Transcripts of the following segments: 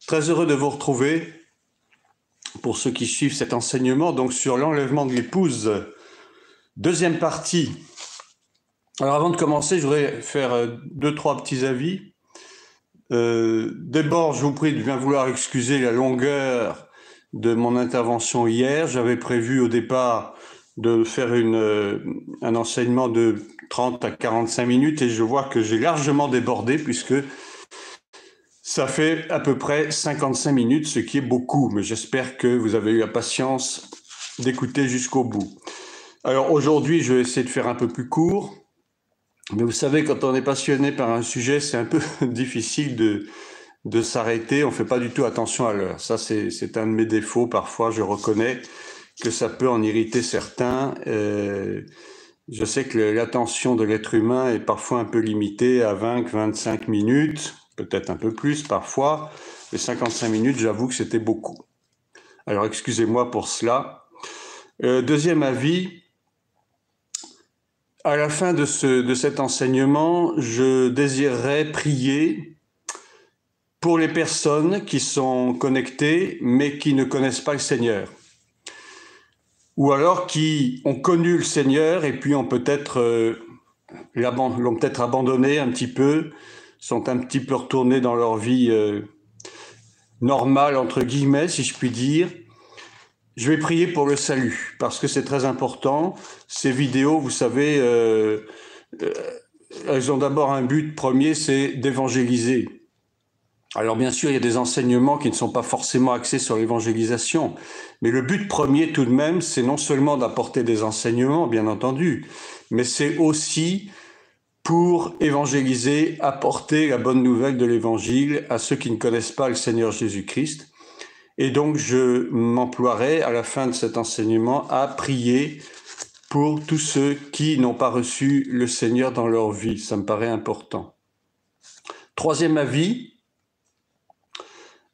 Très heureux de vous retrouver pour ceux qui suivent cet enseignement, donc sur l'enlèvement de l'épouse, deuxième partie. Alors avant de commencer, je voudrais faire deux, trois petits avis. D'abord, je vous prie de bien vouloir excuser la longueur de mon intervention hier. J'avais prévu au départ de faire un enseignement de 30 à 45 minutes et je vois que j'ai largement débordé puisque ça fait à peu près 55 minutes, ce qui est beaucoup, mais j'espère que vous avez eu la patience d'écouter jusqu'au bout. Alors aujourd'hui, je vais essayer de faire un peu plus court, mais vous savez, quand on est passionné par un sujet, c'est un peu difficile de s'arrêter, on ne fait pas du tout attention à l'heure. Ça, c'est un de mes défauts, parfois je reconnais que ça peut en irriter certains. Je sais que l'attention de l'être humain est parfois un peu limitée à 20-25 minutes, peut-être un peu plus parfois, mais 55 minutes, j'avoue que c'était beaucoup. Alors excusez-moi pour cela. Deuxième avis, à la fin de cet enseignement, je désirerais prier pour les personnes qui sont connectées mais qui ne connaissent pas le Seigneur. Ou alors qui ont connu le Seigneur et puis ont peut-être l'ont peut-être abandonné un petit peu, sont un petit peu retournés dans leur vie normale, entre guillemets, si je puis dire. Je vais prier pour le salut, parce que c'est très important. Ces vidéos, vous savez, elles ont d'abord un but premier, c'est d'évangéliser. Alors bien sûr, il y a des enseignements qui ne sont pas forcément axés sur l'évangélisation, mais le but premier tout de même, c'est non seulement d'apporter des enseignements, bien entendu, mais c'est aussi pour évangéliser, apporter la bonne nouvelle de l'évangile à ceux qui ne connaissent pas le Seigneur Jésus-Christ. Et donc, je m'emploierai à la fin de cet enseignement à prier pour tous ceux qui n'ont pas reçu le Seigneur dans leur vie. Ça me paraît important. Troisième avis,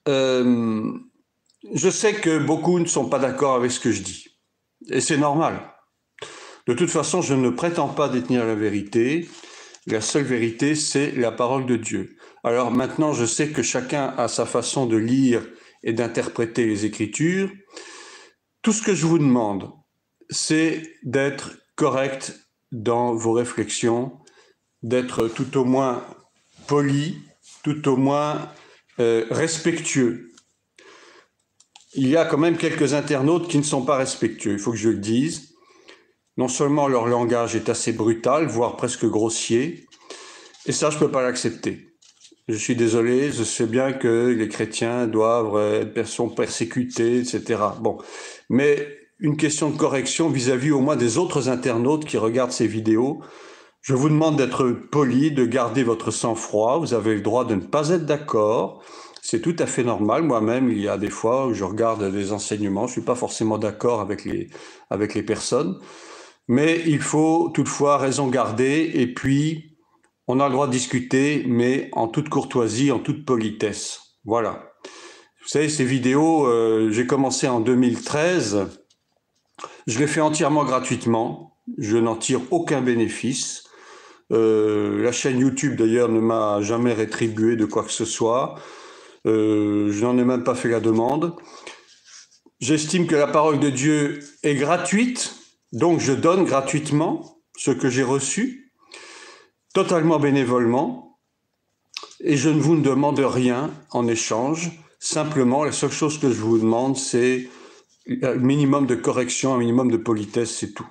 je sais que beaucoup ne sont pas d'accord avec ce que je dis. Et c'est normal. De toute façon, je ne prétends pas détenir la vérité. La seule vérité, c'est la parole de Dieu. Alors maintenant, je sais que chacun a sa façon de lire et d'interpréter les Écritures. Tout ce que je vous demande, c'est d'être correct dans vos réflexions, d'être tout au moins poli, tout au moins respectueux. Il y a quand même quelques internautes qui ne sont pas respectueux, il faut que je le dise. Non seulement leur langage est assez brutal, voire presque grossier, et ça, je ne peux pas l'accepter. Je suis désolé, je sais bien que les chrétiens sont persécutés, etc. Bon, mais une question de correction vis-à-vis au moins des autres internautes qui regardent ces vidéos. Je vous demande d'être poli, de garder votre sang-froid. Vous avez le droit de ne pas être d'accord. C'est tout à fait normal. Moi-même, il y a des fois où je regarde des enseignements. Je ne suis pas forcément d'accord avec les personnes. Mais il faut toutefois raison garder. Et puis, on a le droit de discuter, mais en toute courtoisie, en toute politesse. Voilà. Vous savez, ces vidéos, j'ai commencé en 2013. Je les fais entièrement gratuitement. Je n'en tire aucun bénéfice. La chaîne YouTube, d'ailleurs, ne m'a jamais rétribué de quoi que ce soit. Je n'en ai même pas fait la demande. J'estime que la parole de Dieu est gratuite, donc je donne gratuitement ce que j'ai reçu, totalement bénévolement, et je ne vous demande rien en échange. Simplement, la seule chose que je vous demande, c'est un minimum de correction, un minimum de politesse, c'est tout.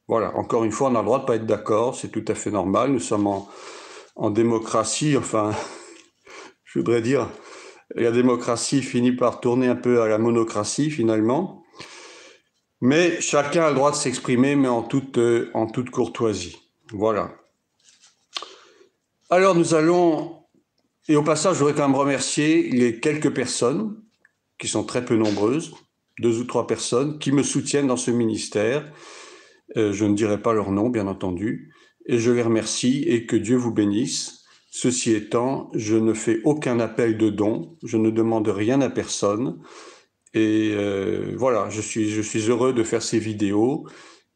Voilà, encore une fois, on a le droit de ne pas être d'accord, c'est tout à fait normal. Nous sommes en démocratie, enfin, je voudrais dire, la démocratie finit par tourner un peu à la monocratie finalement. Mais chacun a le droit de s'exprimer, mais en toute courtoisie. Voilà. Alors nous allons, et au passage, je voudrais quand même remercier les quelques personnes, qui sont très peu nombreuses, 2 ou 3 personnes, qui me soutiennent dans ce ministère. Je ne dirai pas leur nom, bien entendu, et je les remercie et que Dieu vous bénisse. Ceci étant, je ne fais aucun appel de don, je ne demande rien à personne, et voilà, je suis heureux de faire ces vidéos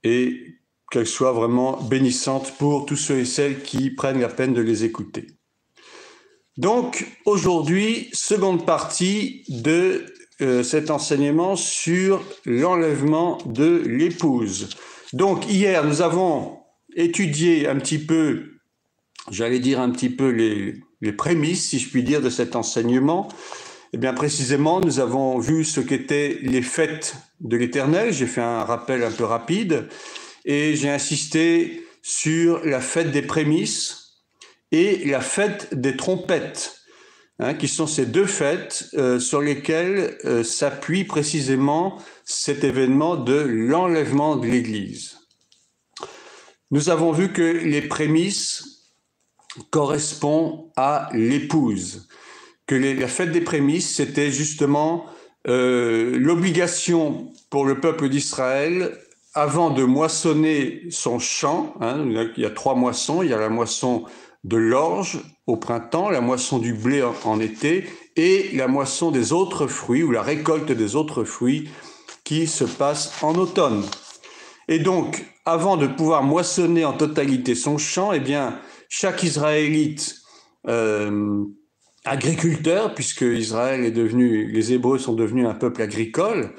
et qu'elles soient vraiment bénissantes pour tous ceux et celles qui prennent la peine de les écouter. Donc aujourd'hui, seconde partie de cet enseignement sur l'enlèvement de l'épouse. Donc hier, nous avons étudié un petit peu, j'allais dire un petit peu les prémices, si je puis dire, de cet enseignement. Eh bien précisément, nous avons vu ce qu'étaient les fêtes de l'Éternel. J'ai fait un rappel un peu rapide et j'ai insisté sur la fête des prémices et la fête des trompettes, qui sont ces deux fêtes sur lesquelles s'appuie précisément cet événement de l'enlèvement de l'Église. Nous avons vu que les prémices correspondent à l'épouse, que la fête des prémices, c'était justement l'obligation pour le peuple d'Israël, avant de moissonner son champ. Il y a 3 moissons, il y a la moisson de l'orge au printemps, la moisson du blé en été et la moisson des autres fruits ou la récolte des autres fruits qui se passe en automne. Et donc, avant de pouvoir moissonner en totalité son champ, eh bien, chaque Israélite agriculteur, puisque Israël est devenu, les Hébreux sont devenus un peuple agricole,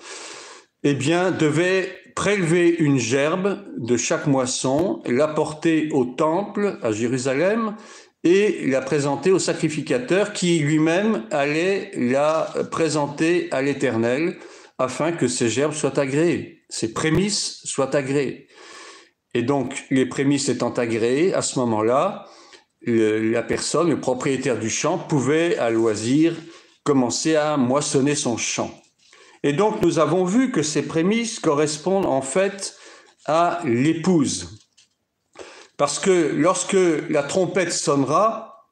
eh bien, devait prélever une gerbe de chaque moisson, l'apporter au temple à Jérusalem et la présenter au sacrificateur qui lui-même allait la présenter à l'Éternel afin que ces gerbes soient agréées, ces prémices soient agréées. Et donc, les prémices étant agréées, à ce moment-là, la personne, le propriétaire du champ, pouvait à loisir commencer à moissonner son champ. Et donc, nous avons vu que ces prémices correspondent en fait à l'épouse. Parce que lorsque la trompette sonnera,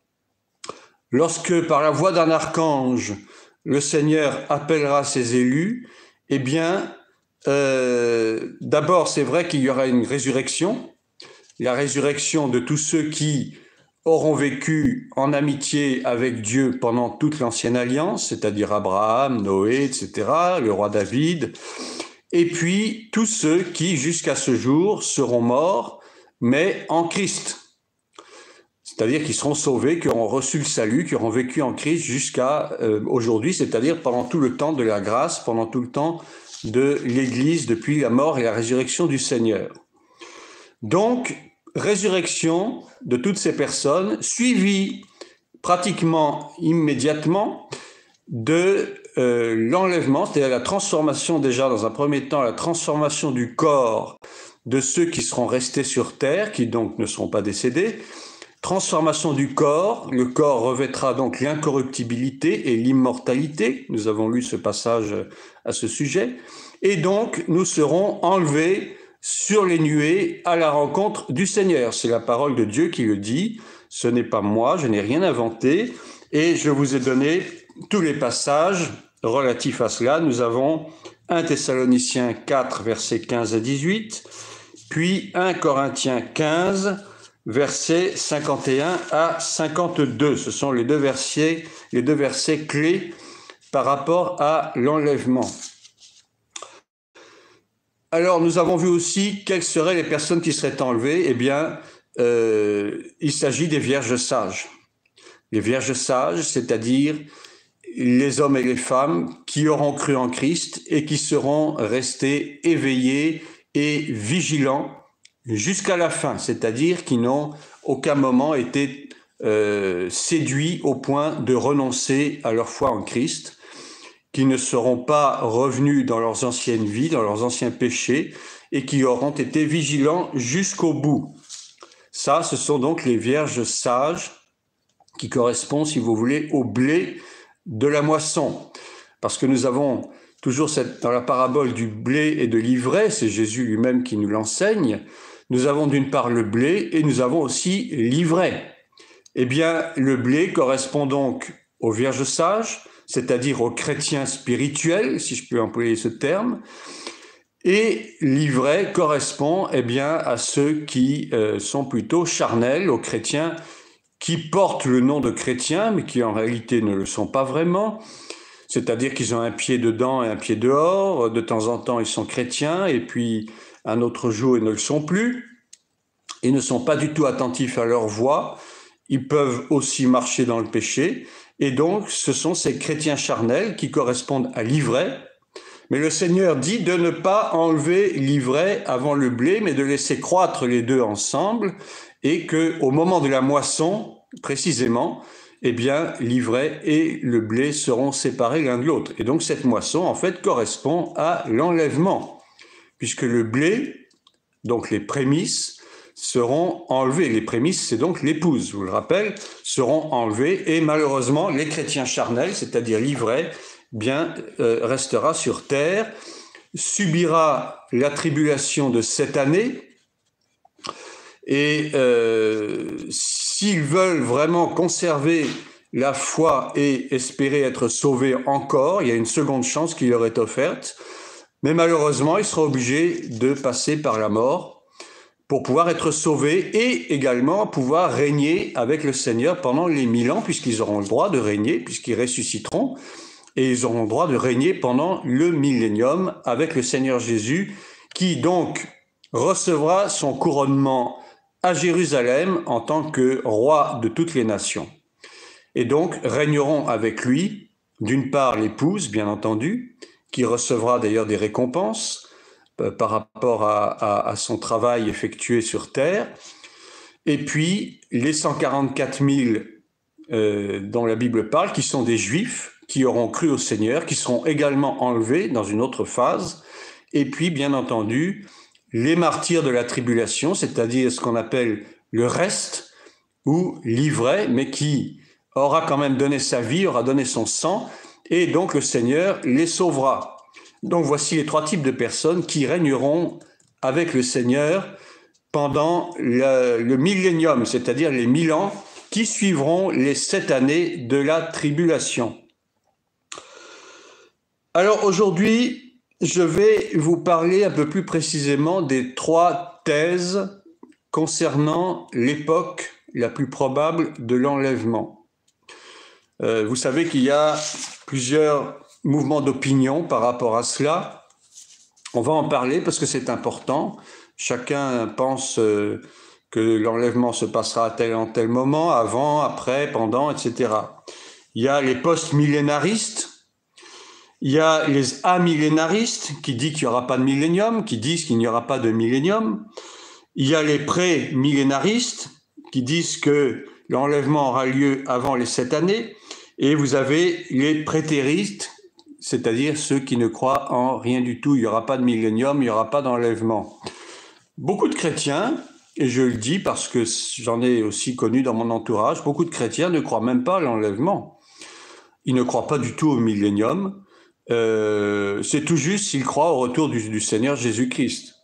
lorsque par la voix d'un archange, le Seigneur appellera ses élus, eh bien, d'abord, c'est vrai qu'il y aura une résurrection, la résurrection de tous ceux qui auront vécu en amitié avec Dieu pendant toute l'ancienne alliance, c'est-à-dire Abraham, Noé, etc., le roi David, et puis tous ceux qui, jusqu'à ce jour, seront morts, mais en Christ. C'est-à-dire qui seront sauvés, qui auront reçu le salut, qui auront vécu en Christ jusqu'à aujourd'hui, c'est-à-dire pendant tout le temps de la grâce, pendant tout le temps de l'Église, depuis la mort et la résurrection du Seigneur. Donc, résurrection de toutes ces personnes, suivie pratiquement immédiatement de l'enlèvement, c'est-à-dire la transformation déjà dans un premier temps, la transformation du corps de ceux qui seront restés sur terre, qui donc ne seront pas décédés, transformation du corps, le corps revêtera donc l'incorruptibilité et l'immortalité, nous avons lu ce passage à ce sujet, et donc nous serons enlevés sur les nuées à la rencontre du Seigneur. C'est la parole de Dieu qui le dit, ce n'est pas moi, je n'ai rien inventé, et je vous ai donné tous les passages relatifs à cela. Nous avons 1 Thessaloniciens 4, versets 15 à 18, puis 1 Corinthiens 15, versets 51 à 52. Ce sont les deux versets clés par rapport à l'enlèvement. Alors, nous avons vu aussi quelles seraient les personnes qui seraient enlevées. Eh bien, il s'agit des vierges sages. Les vierges sages, c'est-à-dire les hommes et les femmes qui auront cru en Christ et qui seront restés éveillés et vigilants jusqu'à la fin, c'est-à-dire qui n'ont aucun moment été séduits au point de renoncer à leur foi en Christ, qui ne seront pas revenus dans leurs anciennes vies, dans leurs anciens péchés, et qui auront été vigilants jusqu'au bout. Ça, ce sont donc les vierges sages qui correspondent, si vous voulez, au blé de la moisson. Parce que nous avons toujours dans la parabole du blé et de l'ivraie, c'est Jésus lui-même qui nous l'enseigne, nous avons d'une part le blé et nous avons aussi l'ivraie. Eh bien, le blé correspond donc aux vierges sages, c'est-à-dire aux chrétiens spirituels, si je peux employer ce terme, et l'ivraie correspond eh bien, à ceux qui sont plutôt charnels, aux chrétiens qui portent le nom de chrétiens, mais qui en réalité ne le sont pas vraiment, c'est-à-dire qu'ils ont un pied dedans et un pied dehors, de temps en temps ils sont chrétiens, et puis un autre jour ils ne le sont plus, ils ne sont pas du tout attentifs à leur voix, ils peuvent aussi marcher dans le péché. Et donc, ce sont ces chrétiens charnels qui correspondent à l'ivraie. Mais le Seigneur dit de ne pas enlever l'ivraie avant le blé, mais de laisser croître les deux ensemble, et qu'au moment de la moisson, précisément, eh bien, l'ivraie et le blé seront séparés l'un de l'autre. Et donc, cette moisson, en fait, correspond à l'enlèvement, puisque le blé, donc les prémices, seront enlevées. Les prémices, c'est donc l'épouse, je vous le rappelle, seront enlevées, et malheureusement, les chrétiens charnels, c'est-à-dire l'ivraie, bien, restera sur terre, subira la tribulation de cette année, et s'ils veulent vraiment conserver la foi et espérer être sauvés encore, il y a une seconde chance qui leur est offerte, mais malheureusement, ils seront obligés de passer par la mort pour pouvoir être sauvés et également pouvoir régner avec le Seigneur pendant les 1000 ans, puisqu'ils auront le droit de régner, puisqu'ils ressusciteront, et ils auront le droit de régner pendant le millénium avec le Seigneur Jésus, qui donc recevra son couronnement à Jérusalem en tant que roi de toutes les nations. Et donc régneront avec lui, d'une part l'épouse, bien entendu, qui recevra d'ailleurs des récompenses par rapport à son travail effectué sur terre, et puis les 144 000 dont la Bible parle, qui sont des Juifs, qui auront cru au Seigneur, qui seront également enlevés dans une autre phase, et puis bien entendu les martyrs de la tribulation, c'est-à-dire ce qu'on appelle le reste, ou l'ivraie, mais qui aura quand même donné sa vie, aura donné son sang, et donc le Seigneur les sauvera. Donc voici les trois types de personnes qui régneront avec le Seigneur pendant le millénium, c'est-à-dire les 1000 ans qui suivront les 7 années de la tribulation. Alors aujourd'hui, je vais vous parler un peu plus précisément des trois thèses concernant l'époque la plus probable de l'enlèvement. Vous savez qu'il y a plusieurs mouvements d'opinion par rapport à cela. On va en parler parce que c'est important. Chacun pense que l'enlèvement se passera à tel moment, avant, après, pendant, etc. Il y a les post-millénaristes, il y a les amillénaristes qui disent qu'il n'y aura pas de millénium, qui disent qu'il n'y aura pas de millénium. Il y a les pré-millénaristes qui disent que l'enlèvement aura lieu avant les 7 années. Et vous avez les prétéristes, c'est-à-dire ceux qui ne croient en rien du tout. Il n'y aura pas de millénium, il n'y aura pas d'enlèvement. Beaucoup de chrétiens, et je le dis parce que j'en ai aussi connu dans mon entourage, beaucoup de chrétiens ne croient même pas à l'enlèvement. Ils ne croient pas du tout au millénium. C'est tout juste s'ils croient au retour du Seigneur Jésus-Christ.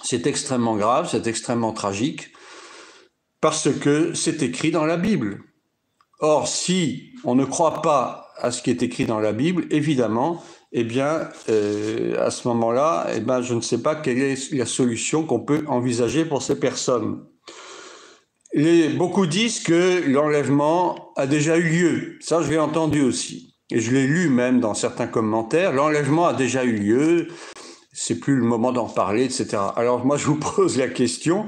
C'est extrêmement grave, c'est extrêmement tragique, parce que c'est écrit dans la Bible. Or, si on ne croit pas à ce qui est écrit dans la Bible, évidemment, eh bien, à ce moment-là, eh bien, je ne sais pas quelle est la solution qu'on peut envisager pour ces personnes. Beaucoup disent que l'enlèvement a déjà eu lieu. Ça, je l'ai entendu aussi. Et je l'ai lu même dans certains commentaires. L'enlèvement a déjà eu lieu. C'est plus le moment d'en parler, etc. Alors, moi, je vous pose la question.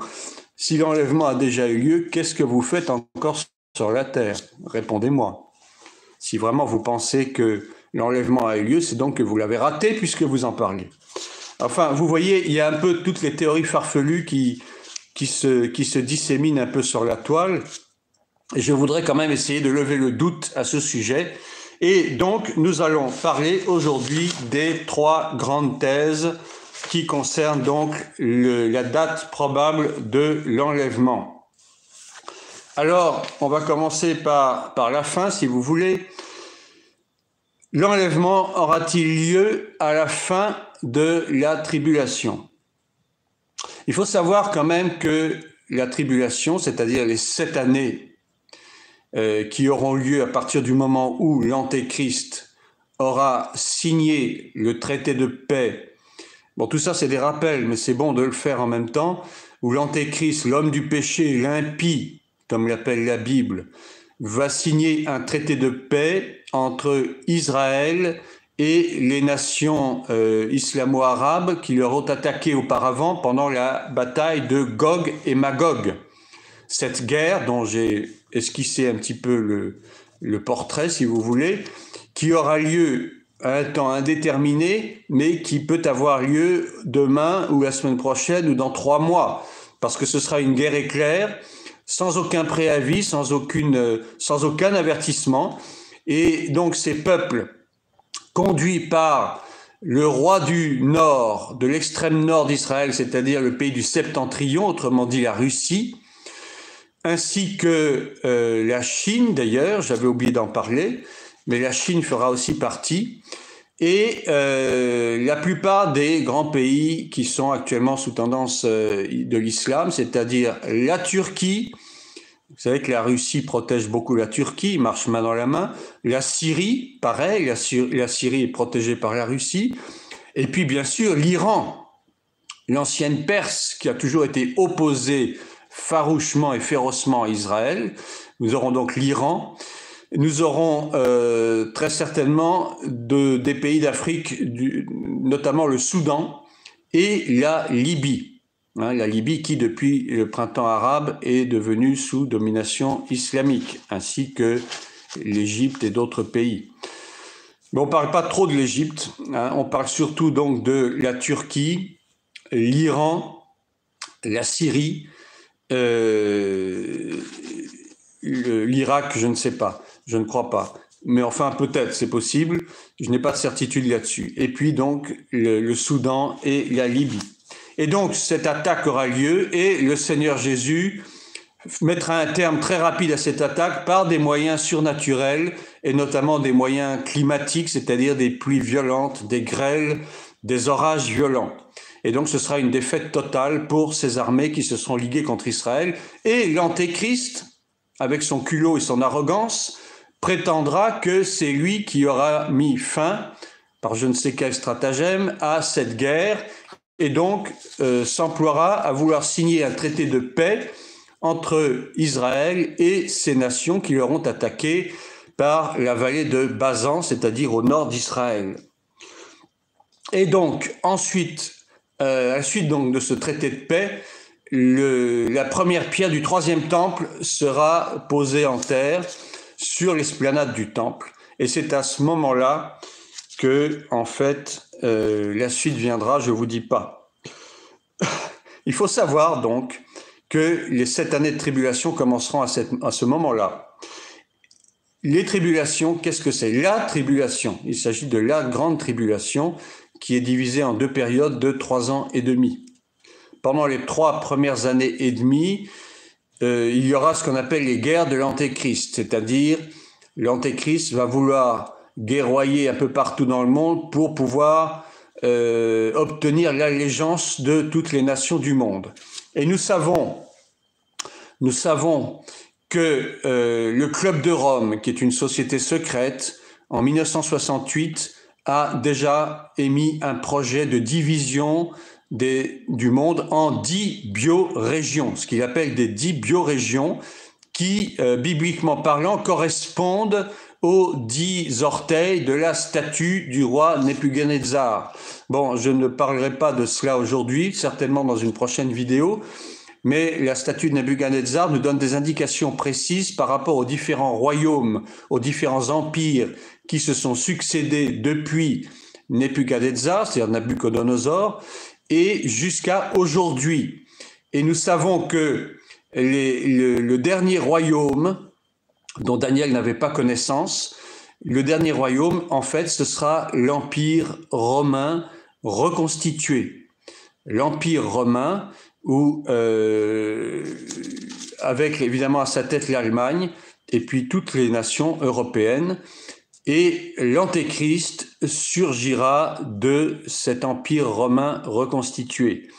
Si l'enlèvement a déjà eu lieu, qu'est-ce que vous faites encore sur la terre? Répondez-moi. Si vraiment vous pensez que l'enlèvement a eu lieu, c'est donc que vous l'avez raté puisque vous en parlez. Enfin, vous voyez, il y a un peu toutes les théories farfelues qui se disséminent un peu sur la toile. Et je voudrais quand même essayer de lever le doute à ce sujet. Et donc, nous allons parler aujourd'hui des trois grandes thèses qui concernent donc la date probable de l'enlèvement. Alors, on va commencer par la fin, si vous voulez. L'enlèvement aura-t-il lieu à la fin de la tribulation? Il faut savoir quand même que la tribulation, c'est-à-dire les 7 années qui auront lieu à partir du moment où l'Antéchrist aura signé le traité de paix. Bon, tout ça, c'est des rappels, mais c'est bon de le faire en même temps, où l'Antéchrist, l'homme du péché, l'impie, comme l'appelle la Bible, va signer un traité de paix entre Israël et les nations islamo-arabes qui leur ont attaqué auparavant pendant la bataille de Gog et Magog. Cette guerre dont j'ai esquisser un petit peu le portrait, si vous voulez, qui aura lieu à un temps indéterminé, mais qui peut avoir lieu demain ou la semaine prochaine ou dans 3 mois, parce que ce sera une guerre éclair, sans aucun préavis, sans aucun avertissement. Et donc ces peuples, conduits par le roi du nord, de l'extrême nord d'Israël, c'est-à-dire le pays du septentrion, autrement dit la Russie, ainsi que la Chine d'ailleurs, j'avais oublié d'en parler, mais la Chine fera aussi partie, et la plupart des grands pays qui sont actuellement sous tendance de l'islam, c'est-à-dire la Turquie. Vous savez que la Russie protège beaucoup la Turquie, marche main dans la main. La Syrie, pareil, la Syrie est protégée par la Russie. Et puis bien sûr l'Iran, l'ancienne Perse qui a toujours été opposée farouchement et férocement à Israël. Nous aurons donc l'Iran. Nous aurons très certainement des pays d'Afrique, notamment le Soudan et la Libye. La Libye qui, depuis le printemps arabe, est devenue sous domination islamique, ainsi que l'Égypte et d'autres pays. Mais on ne parle pas trop de l'Égypte, on parle surtout donc de la Turquie, l'Iran, la Syrie, l'Irak, je ne sais pas, je ne crois pas. Mais enfin, peut-être, c'est possible, je n'ai pas de certitude là-dessus. Et puis donc, le Soudan et la Libye. Et donc, cette attaque aura lieu et le Seigneur Jésus mettra un terme très rapide à cette attaque par des moyens surnaturels et notamment des moyens climatiques, c'est-à-dire des pluies violentes, des grêles, des orages violents. Et donc, ce sera une défaite totale pour ces armées qui se sont liguées contre Israël. Et l'Antéchrist, avec son culot et son arrogance, prétendra que c'est lui qui aura mis fin, par je ne sais quel stratagème, à cette guerre et donc s'emploiera à vouloir signer un traité de paix entre Israël et ces nations qui leur ont attaqué par la vallée de Bazan, c'est-à-dire au nord d'Israël. Et donc, ensuite, à la suite donc de ce traité de paix, la première pierre du 3e temple sera posée en terre sur l'esplanade du temple. Et c'est à ce moment-là que, en fait, la suite viendra, je ne vous dis pas. Il faut savoir donc que les 7 années de tribulation commenceront à ce moment-là. Les tribulations, qu'est-ce que c'est? La tribulation, il s'agit de la grande tribulation qui est divisée en 2 périodes de 3 ans et demi. Pendant les 3 premières années et demie, il y aura ce qu'on appelle les guerres de l'Antéchrist, c'est-à-dire l'Antéchrist va vouloir guerroyer un peu partout dans le monde pour pouvoir obtenir l'allégeance de toutes les nations du monde. Et nous savons que le Club de Rome, qui est une société secrète, en 1968, a déjà émis un projet de division du monde en 10 biorégions, ce qu'il appelle des 10 biorégions qui, bibliquement parlant, correspondent aux 10 orteils de la statue du roi Nebuchadnezzar. Bon, je ne parlerai pas de cela aujourd'hui, certainement dans une prochaine vidéo, mais la statue de Nebuchadnezzar nous donne des indications précises par rapport aux différents royaumes, aux différents empires qui se sont succédés depuis Nebuchadnezzar, c'est-à-dire Nabuchodonosor, et jusqu'à aujourd'hui. Et nous savons que le dernier royaume, dont Daniel n'avait pas connaissance, le dernier royaume, en fait, ce sera l'Empire romain reconstitué. L'Empire romain, où, avec évidemment à sa tête l'Allemagne, et puis toutes les nations européennes, et l'Antéchrist surgira de cet empire romain reconstitué.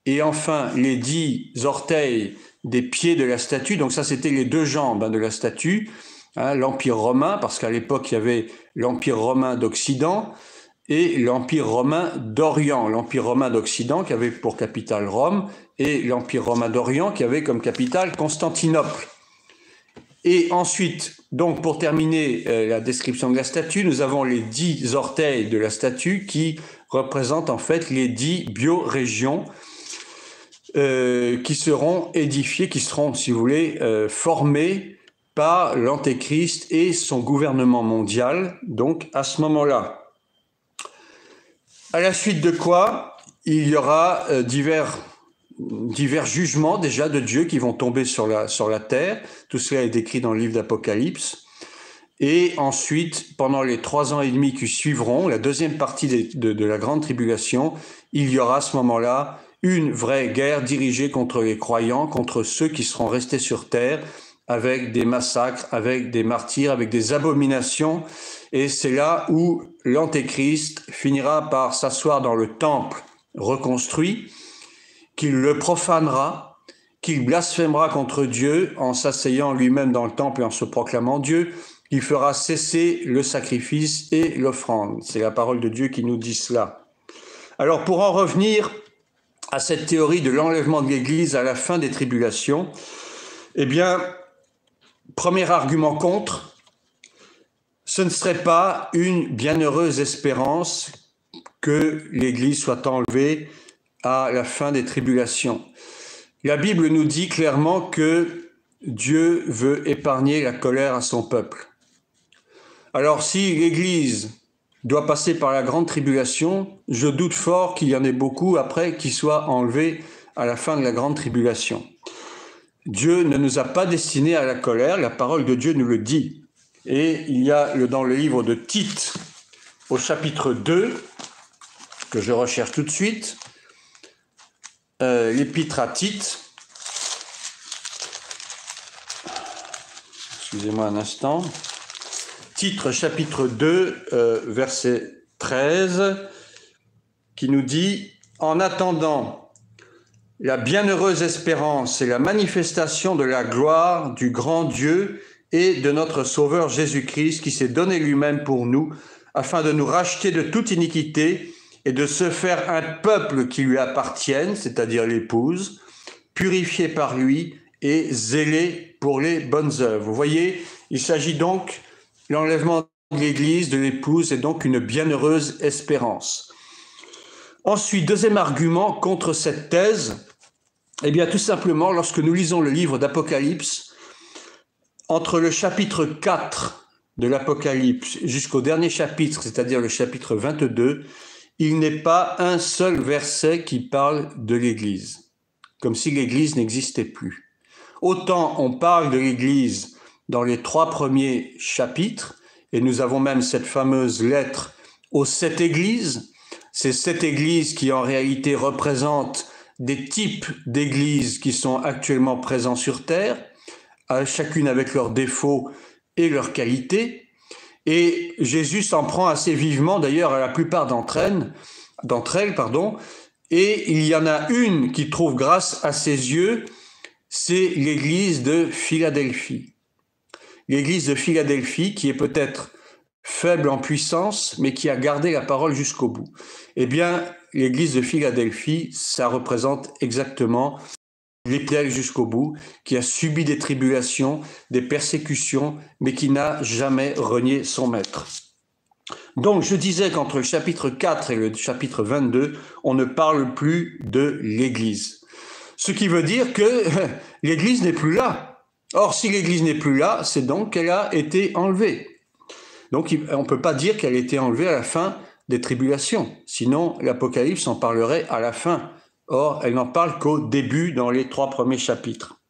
Et enfin, les 10 orteils des pieds de la statue, donc ça c'était les 2 jambes de la statue, l'empire romain, parce qu'à l'époque il y avait l'empire romain d'Occident et l'empire romain d'Orient. L'empire romain d'Occident qui avait pour capitale Rome et l'empire romain d'Orient qui avait comme capitale Constantinople. Et ensuite, donc pour terminer la description de la statue, nous avons les 10 orteils de la statue qui représentent en fait les 10 biorégions qui seront édifiées, qui seront, si vous voulez, formées par l'Antéchrist et son gouvernement mondial, donc à ce moment-là. À la suite de quoi, il y aura divers jugements déjà de Dieu qui vont tomber sur la terre. Tout cela est décrit dans le livre d'Apocalypse. Et ensuite, pendant les 3 ans et demi qui suivront, la deuxième partie de la grande tribulation, il y aura à ce moment-là une vraie guerre dirigée contre les croyants, contre ceux qui seront restés sur terre, avec des massacres, avec des martyrs, avec des abominations. Et c'est là où l'Antéchrist finira par s'asseoir dans le temple reconstruit, qu'il le profanera, qu'il blasphémera contre Dieu en s'asseyant lui-même dans le temple et en se proclamant Dieu, qu'il fera cesser le sacrifice et l'offrande. C'est la parole de Dieu qui nous dit cela. Alors pour en revenir à cette théorie de l'enlèvement de l'Église à la fin des tribulations, eh bien, premier argument contre, ce ne serait pas une bienheureuse espérance que l'Église soit enlevée à la fin des tribulations. La Bible nous dit clairement que Dieu veut épargner la colère à son peuple. Alors si l'Église doit passer par la grande tribulation, je doute fort qu'il y en ait beaucoup après qui soient enlevés à la fin de la grande tribulation. Dieu ne nous a pas destinés à la colère, la parole de Dieu nous le dit. Et il y a dans le livre de Tite, au chapitre 2, que je recherche tout de suite, l'épître à Tite. Excusez-moi un instant. Tite, chapitre 2, verset 13, qui nous dit « En attendant la bienheureuse espérance et la manifestation de la gloire du grand Dieu et de notre Sauveur Jésus-Christ, qui s'est donné lui-même pour nous, afin de nous racheter de toute iniquité et de se faire un peuple qui lui appartienne, c'est-à-dire l'épouse, purifié par lui et zélé pour les bonnes œuvres. » Vous voyez, il s'agit donc, l'enlèvement de l'Église, de l'épouse, est donc une bienheureuse espérance. Ensuite, deuxième argument contre cette thèse, eh bien tout simplement, lorsque nous lisons le livre d'Apocalypse, entre le chapitre 4 de l'Apocalypse jusqu'au dernier chapitre, c'est-à-dire le chapitre 22, il n'est pas un seul verset qui parle de l'Église, comme si l'Église n'existait plus. Autant on parle de l'Église dans les 3 premiers chapitres, et nous avons même cette fameuse lettre aux 7 églises, ces 7 églises qui en réalité représentent des types d'églises qui sont actuellement présents sur terre, chacune avec leurs défauts et leurs qualités, et Jésus s'en prend assez vivement d'ailleurs à la plupart d'entre elles, et il y en a une qui trouve grâce à ses yeux, c'est l'église de Philadelphie. L'église de Philadelphie qui est peut-être faible en puissance, mais qui a gardé la parole jusqu'au bout. Eh bien, l'église de Philadelphie, ça représente exactement l'Église jusqu'au bout, qui a subi des tribulations, des persécutions, mais qui n'a jamais renié son maître. Donc, je disais qu'entre le chapitre 4 et le chapitre 22, on ne parle plus de l'Église. Ce qui veut dire que l'Église n'est plus là. Or, si l'Église n'est plus là, c'est donc qu'elle a été enlevée. Donc, on ne peut pas dire qu'elle a été enlevée à la fin des tribulations. Sinon, l'Apocalypse en parlerait à la fin. Or, elle n'en parle qu'au début, dans les 3 premiers chapitres.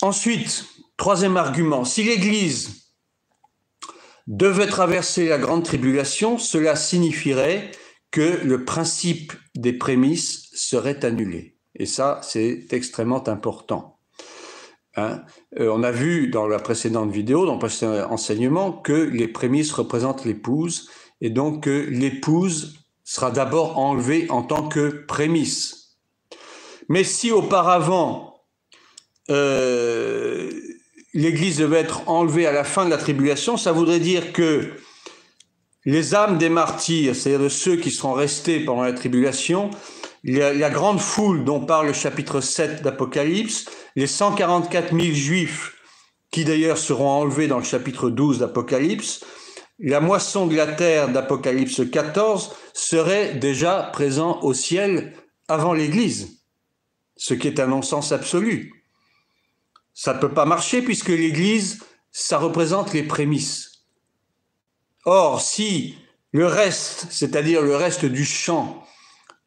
Ensuite, troisième argument, si l'Église devait traverser la grande tribulation, cela signifierait que le principe des prémices serait annulé. Et ça, c'est extrêmement important. On a vu dans la précédente vidéo, dans le précédent enseignement, que les prémices représentent l'épouse, et donc que l'épouse sera d'abord enlevée en tant que prémisse. Mais si auparavant, l'Église devait être enlevée à la fin de la tribulation, ça voudrait dire que les âmes des martyrs, c'est-à-dire de ceux qui seront restés pendant la tribulation, la grande foule dont parle le chapitre 7 d'Apocalypse, les 144 000 juifs qui d'ailleurs seront enlevés dans le chapitre 12 d'Apocalypse, la moisson de la terre d'Apocalypse 14 serait déjà présent au ciel avant l'Église, ce qui est un non-sens absolu. Ça ne peut pas marcher puisque l'Église, ça représente les prémices. Or, si le reste, c'est-à-dire le reste du champ,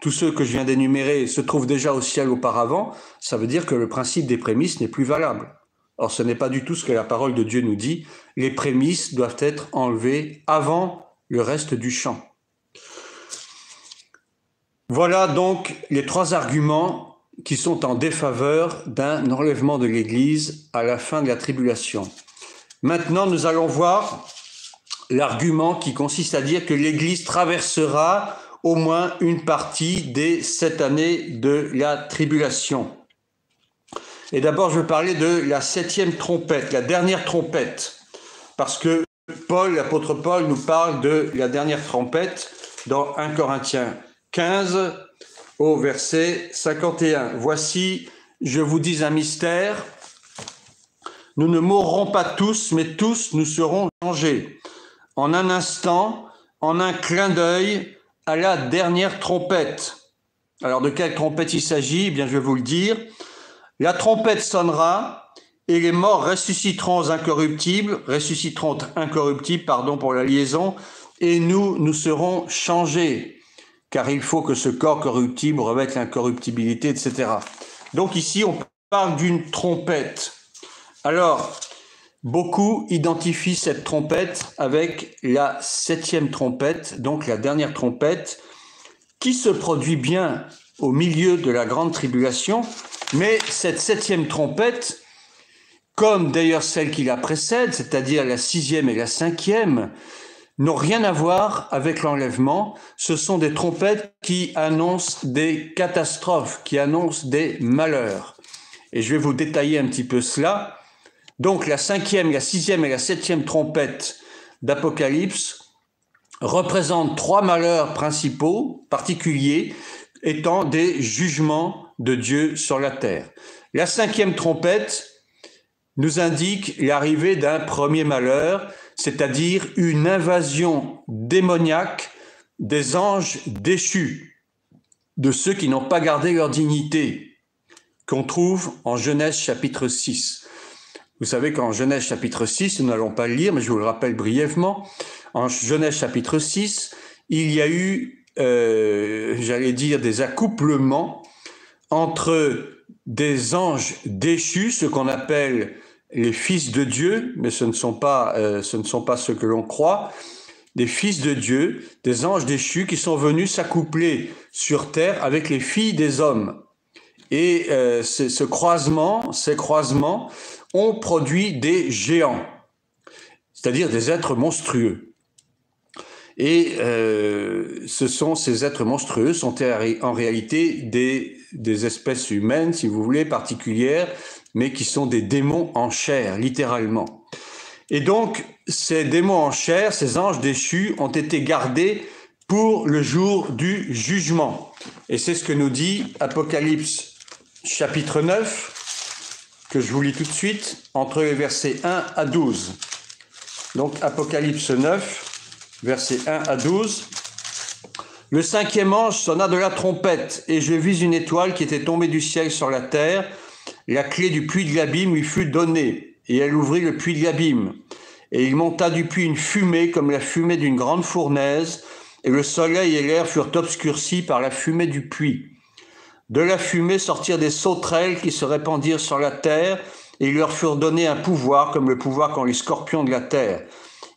tous ceux que je viens d'énumérer se trouvent déjà au ciel auparavant, ça veut dire que le principe des prémices n'est plus valable. Or, ce n'est pas du tout ce que la parole de Dieu nous dit. Les prémices doivent être enlevées avant le reste du champ. Voilà donc les 3 arguments qui sont en défaveur d'un enlèvement de l'Église à la fin de la tribulation. Maintenant, nous allons voir l'argument qui consiste à dire que l'Église traversera au moins une partie des 7 années de la tribulation. Et d'abord, je veux parler de la 7e trompette, la dernière trompette, parce que l'apôtre Paul nous parle de la dernière trompette dans 1 Corinthiens 15 au verset 51. Voici, je vous dis un mystère, nous ne mourrons pas tous, mais tous nous serons changés. En un instant, en un clin d'œil, à la dernière trompette. Alors de quelle trompette il s'agit? Eh bien, je vais vous le dire. La trompette sonnera et les morts ressusciteront incorruptibles, pour la liaison, et nous serons changés, car il faut que ce corps corruptible revête l'incorruptibilité, etc. Donc ici, on parle d'une trompette. Alors, beaucoup identifient cette trompette avec la 7e trompette, donc la dernière trompette, qui se produit bien au milieu de la grande tribulation, mais cette 7e trompette, comme d'ailleurs celle qui la précède, c'est-à-dire la 6e et la 5e, n'ont rien à voir avec l'enlèvement. Ce sont des trompettes qui annoncent des catastrophes, qui annoncent des malheurs. Et je vais vous détailler un petit peu cela. Donc la 5e, la 6e et la 7e trompette d'Apocalypse représentent 3 malheurs principaux, particuliers, étant des jugements de Dieu sur la terre. La 5e trompette nous indique l'arrivée d'un premier malheur, c'est-à-dire une invasion démoniaque des anges déchus, de ceux qui n'ont pas gardé leur dignité, qu'on trouve en Genèse chapitre 6. Vous savez qu'en Genèse chapitre 6, nous n'allons pas le lire, mais je vous le rappelle brièvement, en Genèse chapitre 6, il y a eu, des accouplements entre des anges déchus, ce qu'on appelle les fils de Dieu, mais ce ne sont pas ceux que l'on croit, des fils de Dieu, des anges déchus qui sont venus s'accoupler sur terre avec les filles des hommes. Et ces croisements ont produit des géants, c'est-à-dire des êtres monstrueux. Et ces êtres monstrueux sont en réalité des espèces humaines, si vous voulez, particulières, mais qui sont des démons en chair, littéralement. Et donc, ces démons en chair, ces anges déchus, ont été gardés pour le jour du jugement. Et c'est ce que nous dit Apocalypse chapitre 9, que je vous lis tout de suite, entre les versets 1 à 12. Donc, Apocalypse 9, versets 1 à 12. Le 5e ange sonna de la trompette, et je vis une étoile qui était tombée du ciel sur la terre. La clé du puits de l'abîme lui fut donnée, et elle ouvrit le puits de l'abîme. Et il monta du puits une fumée comme la fumée d'une grande fournaise, et le soleil et l'air furent obscurcis par la fumée du puits. De la fumée sortirent des sauterelles qui se répandirent sur la terre, et ils leur furent donnés un pouvoir comme le pouvoir qu'ont les scorpions de la terre.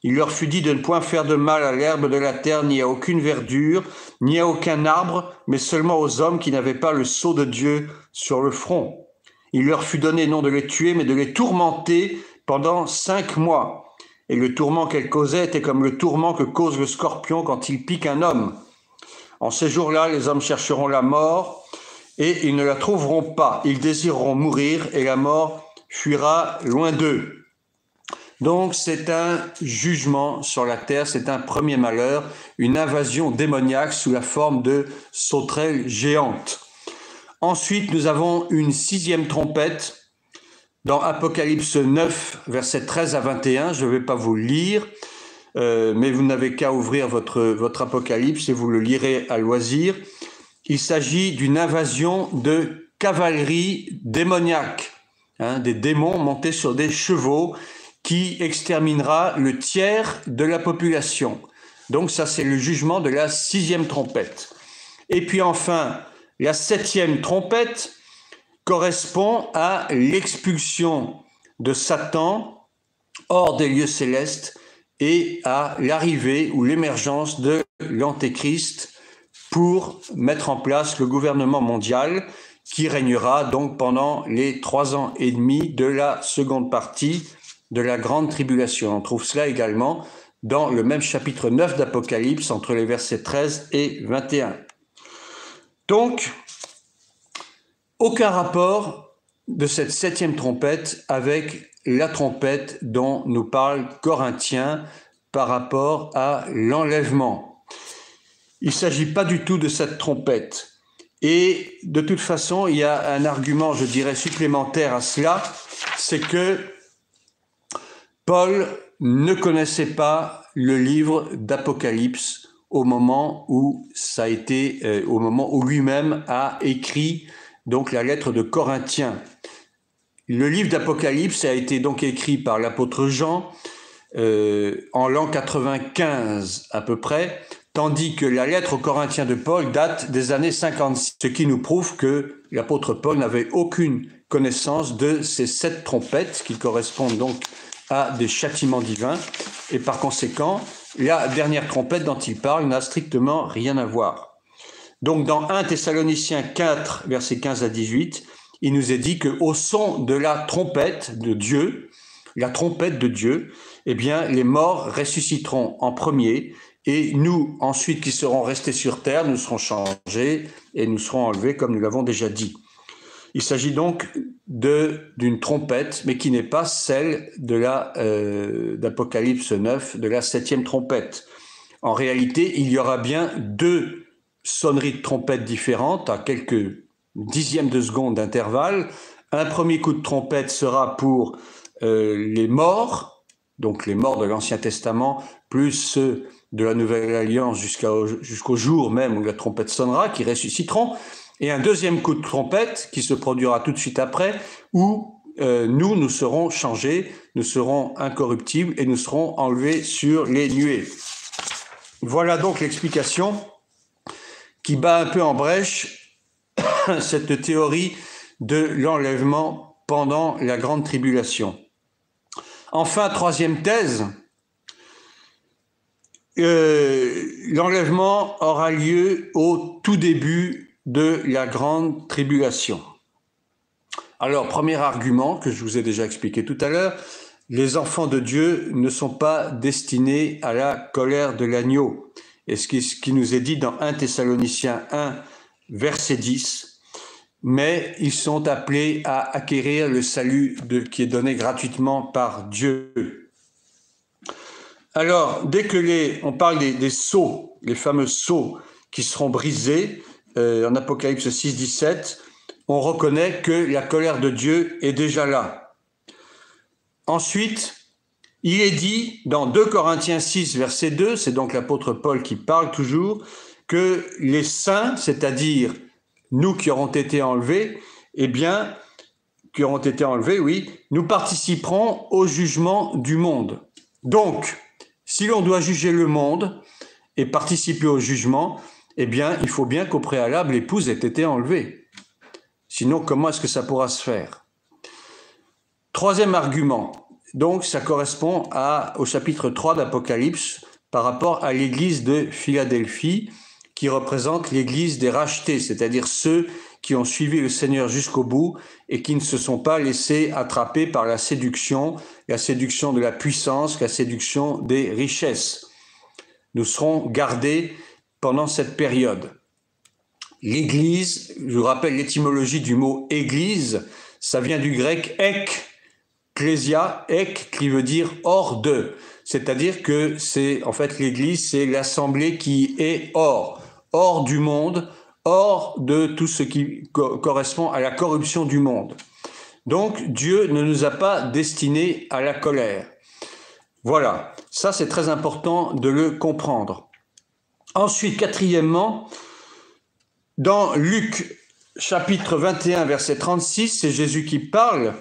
Il leur fut dit de ne point faire de mal à l'herbe de la terre, ni à aucune verdure, ni à aucun arbre, mais seulement aux hommes qui n'avaient pas le sceau de Dieu sur le front. Il leur fut donné non de les tuer, mais de les tourmenter pendant 5 mois. Et le tourment qu'elle causait était comme le tourment que cause le scorpion quand il pique un homme. En ces jours-là, les hommes chercheront la mort, et ils ne la trouveront pas. Ils désireront mourir, et la mort fuira loin d'eux. Donc c'est un jugement sur la terre, c'est un premier malheur, une invasion démoniaque sous la forme de sauterelles géantes. Ensuite, nous avons une 6e trompette dans Apocalypse 9, versets 13 à 21. Je ne vais pas vous le lire, mais vous n'avez qu'à ouvrir votre Apocalypse et vous le lirez à loisir. Il s'agit d'une invasion de cavalerie démoniaque des démons montés sur des chevaux qui exterminera le tiers de la population. Donc ça, c'est le jugement de la 6e trompette. Et puis enfin, la 7e trompette correspond à l'expulsion de Satan hors des lieux célestes et à l'arrivée ou l'émergence de l'Antéchrist pour mettre en place le gouvernement mondial qui régnera donc pendant les 3 ans et demi de la seconde partie de la grande tribulation. On trouve cela également dans le même chapitre 9 d'Apocalypse, entre les versets 13 et 21. Donc, aucun rapport de cette 7e trompette avec la trompette dont nous parle Corinthiens par rapport à l'enlèvement. Il ne s'agit pas du tout de cette trompette. Et de toute façon, il y a un argument, je dirais, supplémentaire à cela, c'est que Paul ne connaissait pas le livre d'Apocalypse au moment où ça a été, au moment où lui-même a écrit donc la lettre de Corinthiens. Le livre d'Apocalypse a été donc écrit par l'apôtre Jean en l'an 95 à peu près, tandis que la lettre aux Corinthiens de Paul date des années 56, ce qui nous prouve que l'apôtre Paul n'avait aucune connaissance de ces 7 trompettes qui correspondent donc à des châtiments divins, et par conséquent, la dernière trompette dont il parle n'a strictement rien à voir. Donc dans 1 Thessaloniciens 4, versets 15 à 18, il nous est dit qu'au son de la trompette de Dieu, la trompette de Dieu, eh bien, les morts ressusciteront en premier, et nous, ensuite, qui serons restés sur terre, nous serons changés et nous serons enlevés, comme nous l'avons déjà dit. Il s'agit donc d'une trompette, mais qui n'est pas celle de d'Apocalypse 9, de la 7e trompette. En réalité, il y aura bien 2 sonneries de trompette différentes, à quelques dixièmes de seconde d'intervalle. Un premier coup de trompette sera pour les morts, donc les morts de l'Ancien Testament, plus ceux de la Nouvelle Alliance jusqu'au jour même où la trompette sonnera, qui ressusciteront. Et un deuxième coup de trompette qui se produira tout de suite après, où nous serons changés, nous serons incorruptibles et nous serons enlevés sur les nuées. Voilà donc l'explication qui bat un peu en brèche cette théorie de l'enlèvement pendant la grande tribulation. Enfin, 3e thèse, l'enlèvement aura lieu au tout début de la grande tribulation. Alors, premier argument que je vous ai déjà expliqué tout à l'heure, les enfants de Dieu ne sont pas destinés à la colère de l'agneau. Et ce qui nous est dit dans 1 Thessaloniciens 1, verset 10, mais ils sont appelés à acquérir le salut qui est donné gratuitement par Dieu. Alors, dès que on parle des sceaux, les fameux sceaux qui seront brisés, en Apocalypse 6, 17, on reconnaît que la colère de Dieu est déjà là. Ensuite, il est dit dans 2 Corinthiens 6, verset 2, c'est donc l'apôtre Paul qui parle toujours, que les saints, c'est-à-dire nous qui aurons été enlevés, nous participerons au jugement du monde. Donc, si l'on doit juger le monde et participer au jugement, eh bien, il faut bien qu'au préalable, l'épouse ait été enlevée. Sinon, comment est-ce que ça pourra se faire? 3e argument, donc ça correspond au chapitre 3 d'Apocalypse par rapport à l'église de Philadelphie, qui représente l'église des rachetés, c'est-à-dire ceux qui ont suivi le Seigneur jusqu'au bout et qui ne se sont pas laissés attraper par la séduction de la puissance, la séduction des richesses. Nous serons gardés pendant cette période. L'Église, je vous rappelle l'étymologie du mot « église », ça vient du grec « ecclésia », qui veut dire « hors de », c'est-à-dire que l'Église, c'est l'assemblée qui est hors du monde, hors de tout ce qui correspond à la corruption du monde. Donc, Dieu ne nous a pas destinés à la colère. Voilà, ça c'est très important de le comprendre. Ensuite, 4e, dans Luc chapitre 21, verset 36, c'est Jésus qui parle.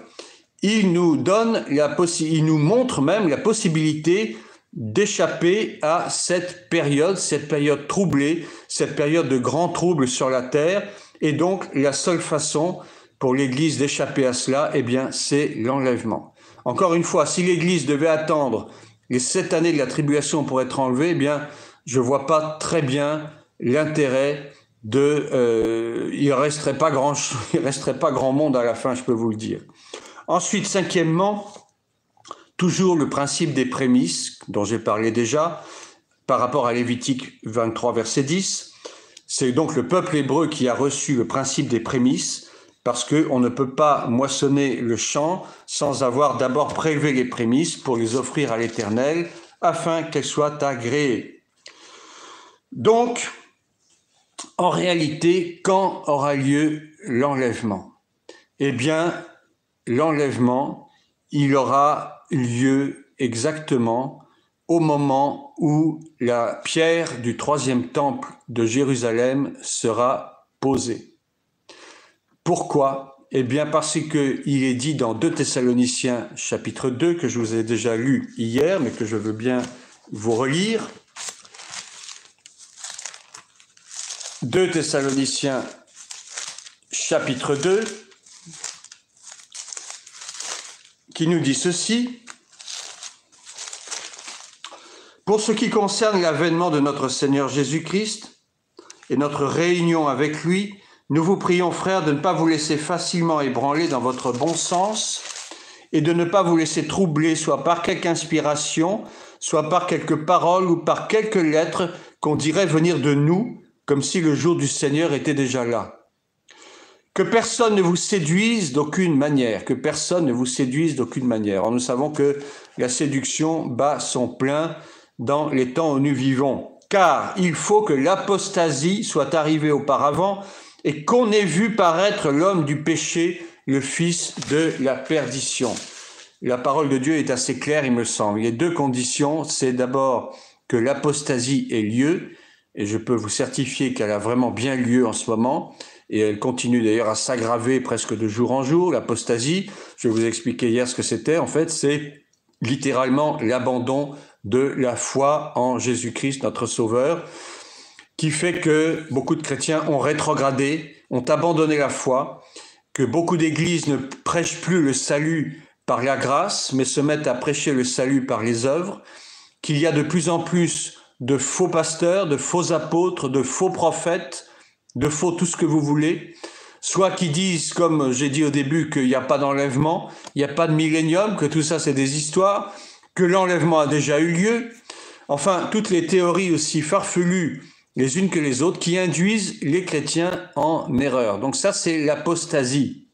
il nous montre même la possibilité d'échapper à cette période troublée, cette période de grand trouble sur la terre. Et donc, la seule façon pour l'Église d'échapper à cela, eh bien, c'est l'enlèvement. Encore une fois, si l'Église devait attendre les 7 années de la tribulation pour être enlevée, eh bien, je vois pas très bien l'intérêt il resterait pas grand monde à la fin, je peux vous le dire. Ensuite, cinquièmement, toujours le principe des prémices, dont j'ai parlé déjà, par rapport à Lévitique 23, verset 10. C'est donc le peuple hébreu qui a reçu le principe des prémices, parce qu'on ne peut pas moissonner le champ sans avoir d'abord prélevé les prémices pour les offrir à l'Éternel, afin qu'elles soient agréées. Donc, en réalité, quand aura lieu l'enlèvement? Eh bien, l'enlèvement, il aura lieu exactement au moment où la pierre du 3e temple de Jérusalem sera posée. Pourquoi? Eh bien parce qu'il est dit dans 2 Thessaloniciens chapitre 2, que je vous ai déjà lu hier, mais que je veux bien vous relire. 2 Thessaloniciens chapitre 2, qui nous dit ceci. Pour ce qui concerne l'avènement de notre Seigneur Jésus-Christ et notre réunion avec lui, nous vous prions, frères, de ne pas vous laisser facilement ébranler dans votre bon sens et de ne pas vous laisser troubler soit par quelque inspiration, soit par quelques paroles ou par quelques lettres qu'on dirait venir de nous, comme si le jour du Seigneur était déjà là. Que personne ne vous séduise d'aucune manière, que personne ne vous séduise d'aucune manière. Or, nous savons que la séduction bat son plein dans les temps où nous vivons, car il faut que l'apostasie soit arrivée auparavant et qu'on ait vu paraître l'homme du péché, le fils de la perdition. La parole de Dieu est assez claire, il me semble. Il y a 2 conditions. C'est d'abord que l'apostasie ait lieu, et je peux vous certifier qu'elle a vraiment bien lieu en ce moment, et elle continue d'ailleurs à s'aggraver presque de jour en jour, l'apostasie. Je vais vous expliquer hier ce que c'était. En fait, c'est littéralement l'abandon de la foi en Jésus-Christ, notre Sauveur, qui fait que beaucoup de chrétiens ont rétrogradé, ont abandonné la foi, que beaucoup d'églises ne prêchent plus le salut par la grâce, mais se mettent à prêcher le salut par les œuvres, qu'il y a de plus en plus de faux pasteurs, de faux apôtres, de faux prophètes, de faux tout ce que vous voulez, soit qui disent, comme j'ai dit au début, qu'il n'y a pas d'enlèvement, il n'y a pas de millénium, que tout ça c'est des histoires, que l'enlèvement a déjà eu lieu, enfin toutes les théories aussi farfelues les unes que les autres qui induisent les chrétiens en erreur. Donc ça c'est l'apostasie.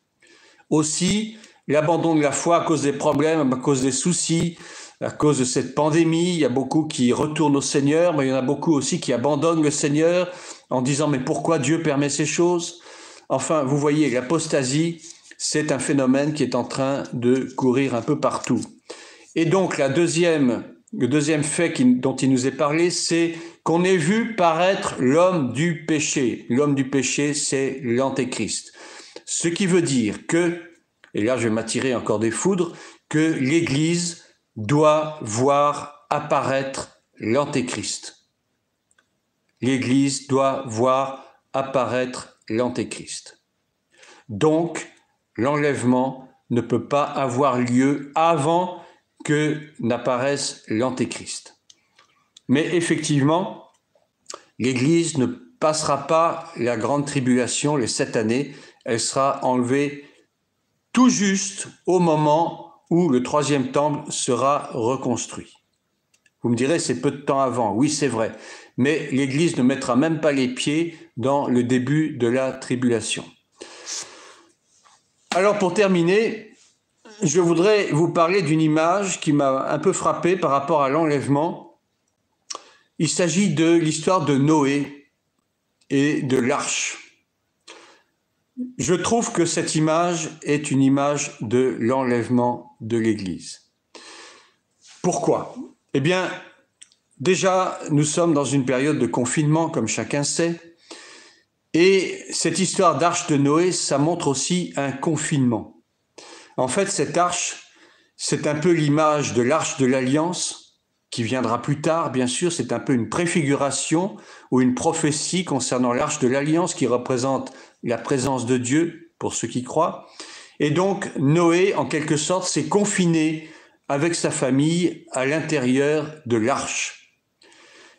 Aussi l'abandon de la foi à cause des problèmes, à cause des soucis, à cause de cette pandémie, il y a beaucoup qui retournent au Seigneur, mais il y en a beaucoup aussi qui abandonnent le Seigneur en disant « mais pourquoi Dieu permet ces choses ?» Enfin, vous voyez, l'apostasie, c'est un phénomène qui est en train de courir un peu partout. Et donc, le deuxième fait dont il nous est parlé, c'est qu'on ait vu paraître l'homme du péché. L'homme du péché, c'est l'Antéchrist. Ce qui veut dire que, et là je vais m'attirer encore des foudres, que l'Église doit voir apparaître l'Antéchrist. L'Église doit voir apparaître l'Antéchrist. Donc, l'enlèvement ne peut pas avoir lieu avant que n'apparaisse l'Antéchrist. Mais effectivement, l'Église ne passera pas la grande tribulation, les 7 années, elle sera enlevée tout juste au moment où le 3e temple sera reconstruit. Vous me direz, c'est peu de temps avant. Oui, c'est vrai. Mais l'Église ne mettra même pas les pieds dans le début de la tribulation. Alors pour terminer, je voudrais vous parler d'une image qui m'a un peu frappé par rapport à l'enlèvement. Il s'agit de l'histoire de Noé et de l'arche. Je trouve que cette image est une image de l'enlèvement de l'Église. Pourquoi? Eh bien, déjà, nous sommes dans une période de confinement, comme chacun sait, et cette histoire d'arche de Noé, ça montre aussi un confinement. En fait, cette arche, c'est un peu l'image de l'arche de l'Alliance, qui viendra plus tard, bien sûr. C'est un peu une préfiguration ou une prophétie concernant l'arche de l'Alliance qui représente la présence de Dieu pour ceux qui croient. Et donc, Noé, en quelque sorte, s'est confiné avec sa famille à l'intérieur de l'arche.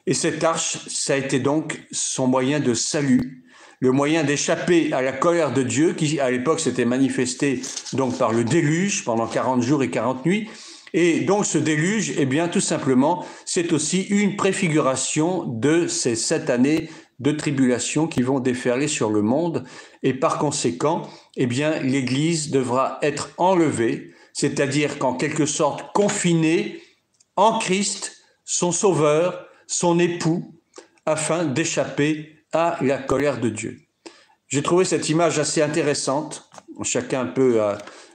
Et cette arche, ça a été donc son moyen de salut, le moyen d'échapper à la colère de Dieu, qui à l'époque s'était manifestée donc par le déluge pendant 40 jours et 40 nuits. Et donc ce déluge, eh bien tout simplement, c'est aussi une préfiguration de ces 7 années de tribulation qui vont déferler sur le monde. Et par conséquent, eh bien l'Église devra être enlevée, c'est-à-dire qu'en quelque sorte confinée en Christ, son Sauveur, son époux, afin d'échapper à la colère de Dieu. J'ai trouvé cette image assez intéressante, chacun peut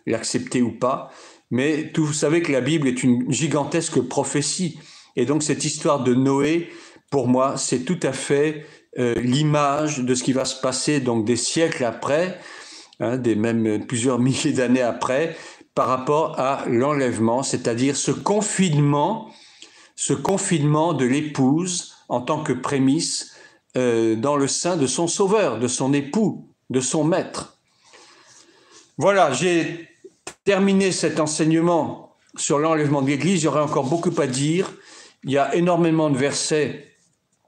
l'accepter ou pas, mais vous savez que la Bible est une gigantesque prophétie, et donc cette histoire de Noé, pour moi, c'est tout à fait l'image de ce qui va se passer donc des siècles après, même plusieurs milliers d'années après, par rapport à l'enlèvement, c'est-à-dire ce confinement de l'épouse en tant que prémisse dans le sein de son sauveur, de son époux, de son maître. Voilà, j'ai terminé cet enseignement sur l'enlèvement de l'Église. Il y aurait encore beaucoup à dire. Il y a énormément de versets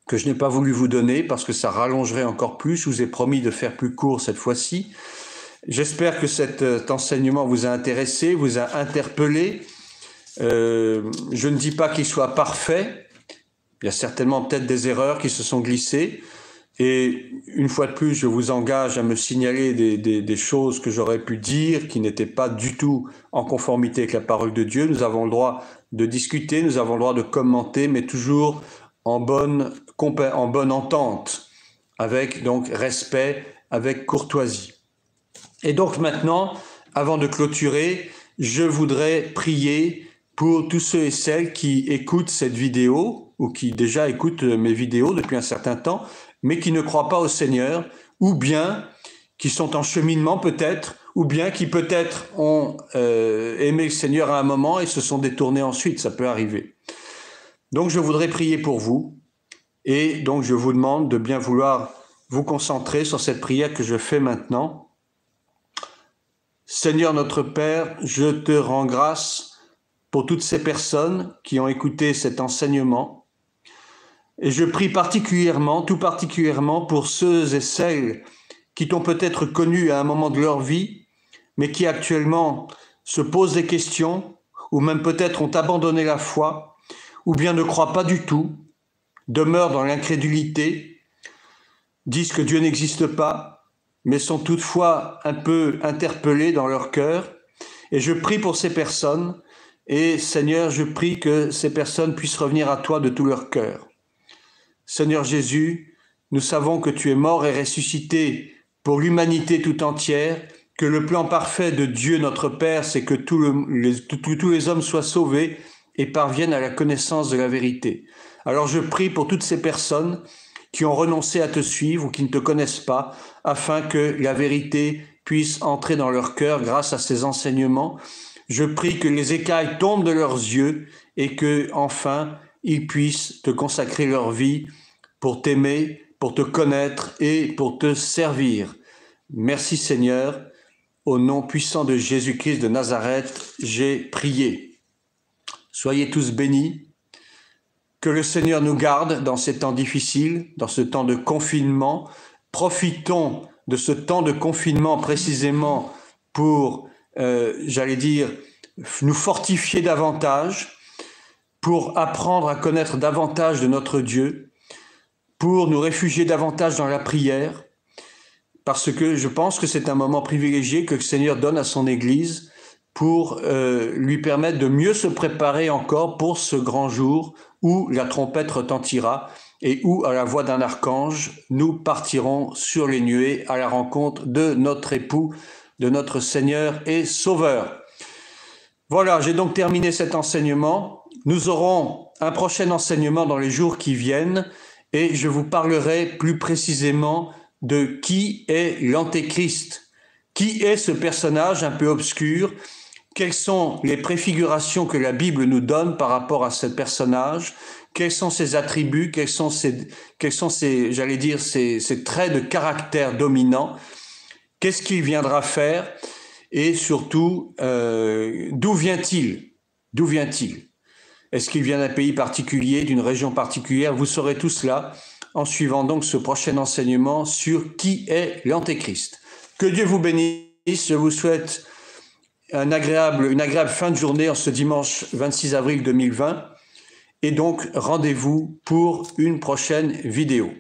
que je n'ai pas voulu vous donner parce que ça rallongerait encore plus. Je vous ai promis de faire plus court cette fois-ci. J'espère que cet enseignement vous a intéressé, vous a interpellé. Je ne dis pas qu'il soit parfait. Il y a certainement peut-être des erreurs qui se sont glissées. Et une fois de plus, je vous engage à me signaler des choses que j'aurais pu dire qui n'étaient pas du tout en conformité avec la parole de Dieu. Nous avons le droit de discuter, nous avons le droit de commenter, mais toujours en bonne entente, avec donc respect, avec courtoisie. Et donc maintenant, avant de clôturer, je voudrais prier pour tous ceux et celles qui écoutent cette vidéo ou qui déjà écoutent mes vidéos depuis un certain temps, mais qui ne croient pas au Seigneur, ou bien qui sont en cheminement peut-être, ou bien qui peut-être ont aimé le Seigneur à un moment et se sont détournés ensuite, ça peut arriver. Donc je voudrais prier pour vous, et donc je vous demande de bien vouloir vous concentrer sur cette prière que je fais maintenant. Seigneur notre Père, je te rends grâce pour toutes ces personnes qui ont écouté cet enseignement. Et je prie tout particulièrement pour ceux et celles qui t'ont peut-être connu à un moment de leur vie, mais qui actuellement se posent des questions, ou même peut-être ont abandonné la foi, ou bien ne croient pas du tout, demeurent dans l'incrédulité, disent que Dieu n'existe pas, mais sont toutefois un peu interpellés dans leur cœur. Et je prie pour ces personnes, et Seigneur, je prie que ces personnes puissent revenir à toi de tout leur cœur. Seigneur Jésus, nous savons que tu es mort et ressuscité pour l'humanité tout entière, que le plan parfait de Dieu notre Père, c'est que tous les hommes soient sauvés et parviennent à la connaissance de la vérité. Alors je prie pour toutes ces personnes qui ont renoncé à te suivre ou qui ne te connaissent pas, afin que la vérité puisse entrer dans leur cœur grâce à ces enseignements. Je prie que les écailles tombent de leurs yeux et que, enfin, ils puissent te consacrer leur vie pour t'aimer, pour te connaître et pour te servir. Merci Seigneur, au nom puissant de Jésus-Christ de Nazareth, j'ai prié. Soyez tous bénis. Que le Seigneur nous garde dans ces temps difficiles, dans ce temps de confinement. Profitons de ce temps de confinement précisément pour, nous fortifier davantage, pour apprendre à connaître davantage de notre Dieu, pour nous réfugier davantage dans la prière, parce que je pense que c'est un moment privilégié que le Seigneur donne à son Église pour lui permettre de mieux se préparer encore pour ce grand jour où la trompette retentira et où, à la voix d'un archange, nous partirons sur les nuées à la rencontre de notre époux, de notre Seigneur et Sauveur. Voilà, j'ai donc terminé cet enseignement. Nous aurons un prochain enseignement dans les jours qui viennent et je vous parlerai plus précisément de qui est l'Antéchrist. Qui est ce personnage un peu obscur quelles sont les préfigurations que la Bible nous donne par rapport à ce personnage, quels sont ses attributs, quels sont ses j'allais dire, ses traits de caractère dominants, qu'est-ce qu'il viendra faire et surtout, d'où vient-il? D'où vient-il? Est-ce qu'il vient d'un pays particulier, d'une région particulière? Vous saurez tout cela en suivant donc ce prochain enseignement sur qui est l'Antéchrist. Que Dieu vous bénisse, je vous souhaite une agréable fin de journée en ce dimanche 26 avril 2020 et donc rendez-vous pour une prochaine vidéo.